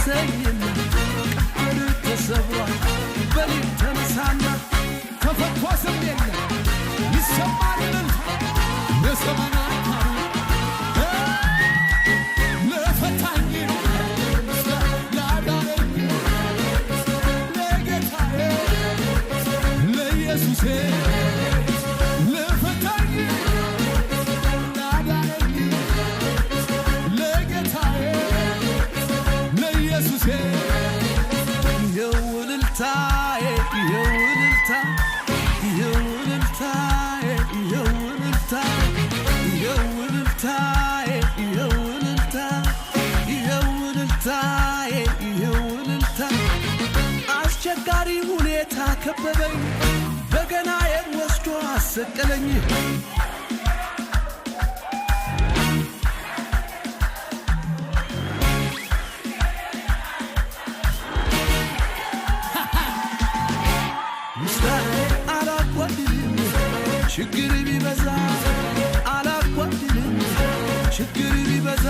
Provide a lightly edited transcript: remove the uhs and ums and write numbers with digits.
ያሰኝና ቀንበር ተሰብሯል በሊት ተነሳና ተፈቶ ስም የለም ይሰማል እልልታ የሰማናት ለፈታኝ ላዳነኝ ለጌታዬ ለኢየሱሴ ለፈታኝ ላዳነኝ ለጌታዬ ለኢየሱሴ የውልልታዬ የውልልታ የውልልታዬ የውልልታ የውልልታዬ የውልልታ የውልልታዬ የውልልታ አስቸጋሪ ሁኔታ ከበበኝ በገናዬን ወስዶ አሰቀለኝ ችግር ቢበዛ አላቋድልም ችግር ቢበዛ